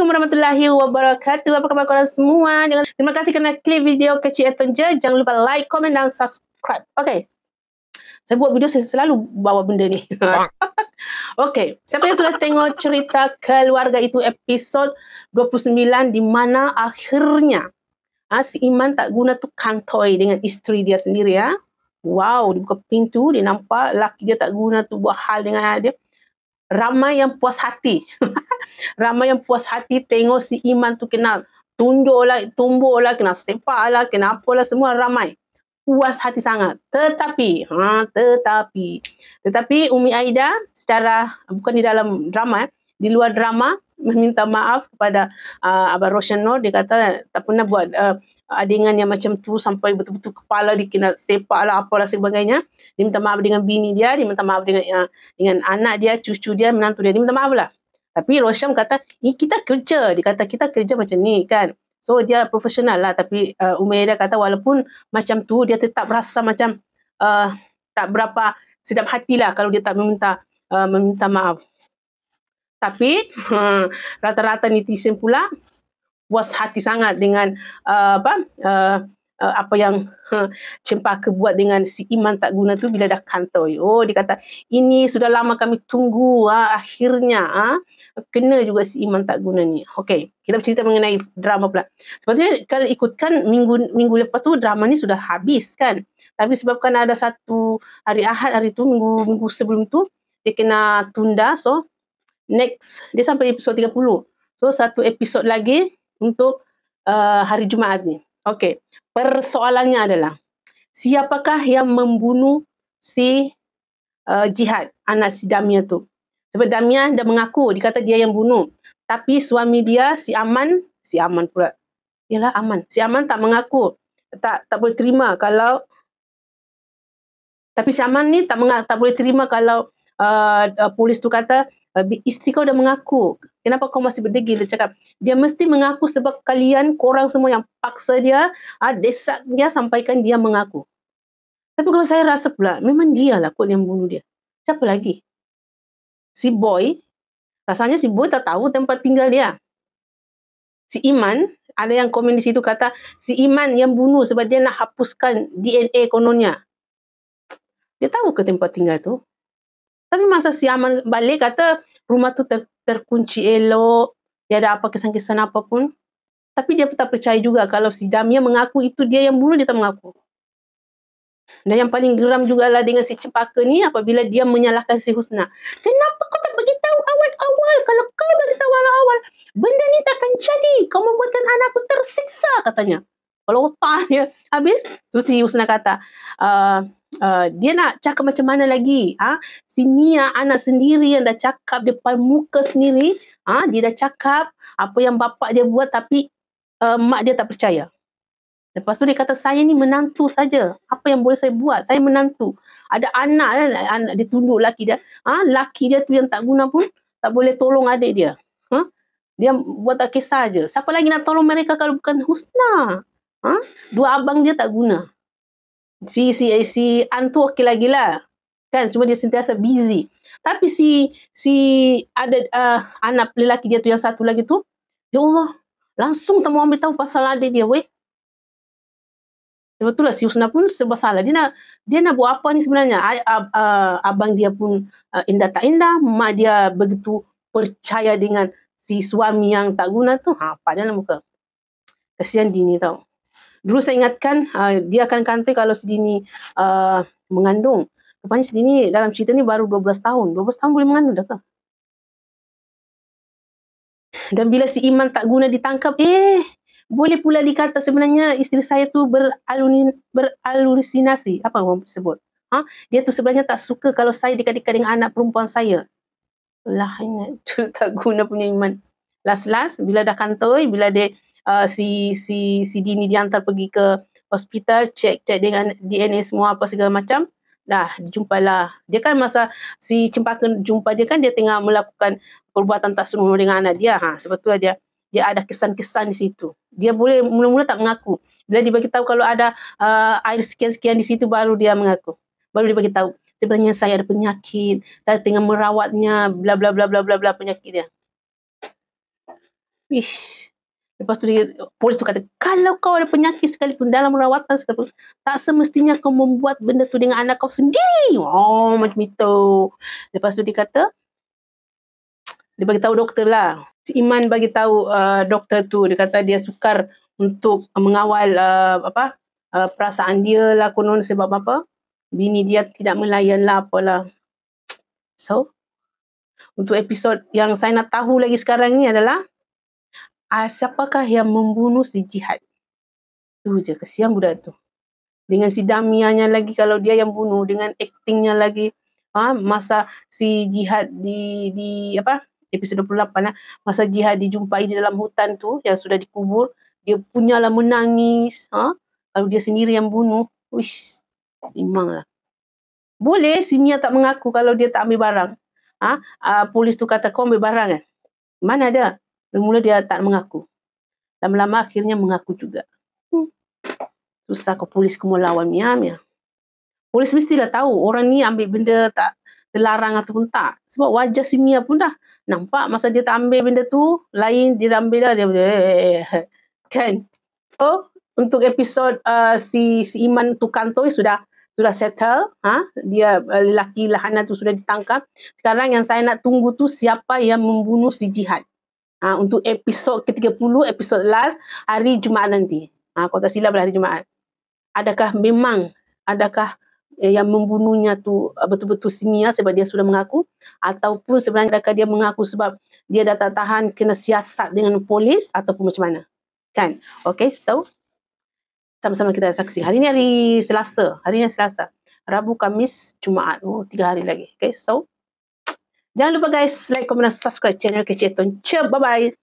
Assalamualaikum warahmatullahi wabarakatuh. Apa khabar korang semua? Terima kasih kerana klik video kecil Eton je. Jangan lupa like, komen dan subscribe. Okay. Saya buat video, saya selalu bawa benda ni. Okay. Siapa yang sudah tengok cerita keluarga itu episod 29 di mana akhirnya si Iman tak guna tu kantoi dengan isteri dia sendiri ya. Wow, dia buka pintu, dia nampak laki dia tak guna tu buat hal dengan dia. Ramai yang puas hati. Ramai yang puas hati tengok si Iman tu kena tunjuk lah, tumbuk lah, kena sepak lah, kena apalah, semua ramai. Puas hati sangat. Tetapi Umi Aida secara, bukan di dalam drama, di luar drama, meminta maaf kepada Abang Roshan Noor. Dia kata tak pernah buat adegan yang macam tu sampai betul-betul kepala dia kena sepak lah, apalah sebagainya. Dia minta maaf dengan bini dia, dia minta maaf dengan anak dia, cucu dia, menantu dia. Dia minta maaf lah. Tapi Roshan kata, kita kerja. Dia kata, kita kerja macam ni kan. So, dia profesional lah. Tapi Umayyah kata, walaupun macam tu, dia tetap rasa macam tak berapa sedap hati lah kalau dia tak meminta maaf. Tapi, rata-rata netizen pula puas hati sangat dengan apa yang Cempaka buat dengan si Iman tak guna tu bila dah kantoi. Oh, dia kata, ini sudah lama kami tunggu. Akhirnya kena juga si Iman tak guna ni. Okey, kita bercerita mengenai drama pula. Sebetulnya kalau ikutkan minggu lepas tu drama ni sudah habis kan. Tapi sebabkan ada satu hari Ahad hari tu, minggu sebelum tu dia kena tunda. So next dia sampai episod 30. So satu episod lagi untuk hari Jumaat ni. Okey. Persoalannya adalah siapakah yang membunuh si Jihad, anak si Damia tu. Sebab Damia dah mengaku, dia kata dia yang bunuh. Tapi suami dia, si Aman pula. Yalah Aman. Si Aman tak mengaku. Tak boleh terima kalau, tapi si Aman ni tak boleh terima kalau polis tu kata, isteri kau dah mengaku. Kenapa kau masih berdegil? Dia cakap, dia mesti mengaku sebab korang semua yang paksa dia, desak dia, sampaikan dia mengaku. Tapi kalau saya rasa pula, memang dia lah kot yang bunuh dia. Siapa lagi? Si Boy, rasanya si Boy tak tahu tempat tinggal dia. Si Iman, ada yang komen di situ kata, si Iman yang bunuh sebab dia nak hapuskan DNA kononnya. Dia tahu ke tempat tinggal tu? Tapi masa si Aman balik kata rumah tu terkunci elok, dia ada apa kesan-kesan apapun. Tapi dia tak percaya juga kalau si Damia mengaku itu dia yang bunuh, dia tak mengaku. Dan yang paling geram jugalah dengan si Cempaka ni apabila dia menyalahkan si Husna. Kenapa kau tak beritahu awal-awal? Kalau kau beritahu awal-awal, benda ni takkan jadi. Kau membuatkan anakku tersiksa, katanya. Kalau otak dia habis, tu si Husna kata, dia nak cakap macam mana lagi? Si Mia anak sendiri yang dah cakap depan muka sendiri, dia dah cakap apa yang bapak dia buat tapi mak dia tak percaya. Lepas tu dia kata, saya ni menantu saja. Apa yang boleh saya buat? Saya menantu. Ada anak dia tunduk laki dia. Laki dia tu yang tak guna pun tak boleh tolong adik dia. Dia buat tak kisah je. Siapa lagi nak tolong mereka kalau bukan Husna? Dua abang dia tak guna. Si An tu okey lagi lah. Kan, cuma dia sentiasa busy. Tapi si ada anak lelaki dia tu yang satu lagi tu, ya Allah, langsung tak mau ambil tahu pasal adik dia, weh. Sebetulnya si Husna pun serba salah. Dia nak buat apa ni sebenarnya? Abang dia pun indah tak indah. Mak dia begitu percaya dengan si suami yang tak guna tu. Padahal dalam muka. Kesian Dini tau. Dulu saya ingatkan dia akan kantoi kalau si Dini mengandung. Rupanya si Dini dalam cerita ni baru 12 tahun. 12 tahun boleh mengandung dah ke? Dan bila si Iman tak guna ditangkap, boleh pula dikata sebenarnya isteri saya tu berhalusinasi. Apa orang sebut? Dia tu sebenarnya tak suka kalau saya dekat-dekat dengan anak perempuan saya. Lah, ingat tak guna punya Iman. Last bila dah kantoi, bila dia si Dini dihantar pergi ke hospital, cek dengan DNA semua apa segala macam, dah jumpalah. Dia kan masa si Cempaka jumpa dia kan dia tengah melakukan perbuatan tak senonoh dengan anak dia. Sebetulnya dia ada kesan-kesan di situ. Dia boleh mula-mula tak mengaku. Bila dia bagi tahu kalau ada air sekian-sekian di situ, baru dia mengaku. Baru dia bagi tahu, sebenarnya saya ada penyakit, saya tengah merawatnya, bla bla bla bla bla bla penyakit dia. Ish. Lepas tu polis tu kata, kalau kau ada penyakit sekalipun dalam rawatan sekalipun, tak semestinya kau membuat benda tu dengan anak kau sendiri. Oh, macam itu. Lepas tu dia kata, dia bagi tahu doktor lah. Si Iman bagi tahu doktor tu, dia kata dia sukar untuk mengawal perasaan dia lah konon sebab apa? Bini dia tidak melayan lah apalah. So, untuk episod yang saya nak tahu lagi sekarang ni adalah siapakah yang membunuh si Jihad? Tu je, kesian budak tu. Dengan si Damianya lagi, kalau dia yang bunuh, dengan aktingnya lagi. Masa si Jihad di episod 28 masa Jihad dijumpai di dalam hutan tu yang sudah dikubur, dia punyalah menangis. Kalau dia sendiri yang bunuh, wish, memanglah. Boleh si Mia tak mengaku kalau dia tak ambil barang. Polis tu kata kau ambil barang kan? Mana ada? Mula dia tak mengaku. Lama-lama akhirnya mengaku juga. Susah kau polis kau mau lawan Mia. Polis mestilah tahu orang ni ambil benda tak terlarang ataupun tak. Sebab wajah si Mia pun dah nampak masa dia tak ambil benda tu, lain dia dah ambil lah. Dia kan? So, untuk episod si Iman tukang toy sudah settle. Dia lelaki lahana tu sudah ditangkap. Sekarang yang saya nak tunggu tu siapa yang membunuh si Jihad. Untuk episod ke-30, episod last, hari Jumaat nanti. Kalau tak silap hari Jumaat. Adakah yang membunuhnya tu betul-betul si Mia sebab dia sudah mengaku, ataupun sebenarnya adakah dia mengaku sebab dia dah tak tahan kena siasat dengan polis, ataupun macam mana? Kan? Okay, so sama-sama kita saksi. Hari ni hari Selasa. Rabu, Kamis, Jumaat. 3 hari lagi. Okay, so jangan lupa guys, like, comment, dan subscribe channel Kecil Tonce. Bye-bye.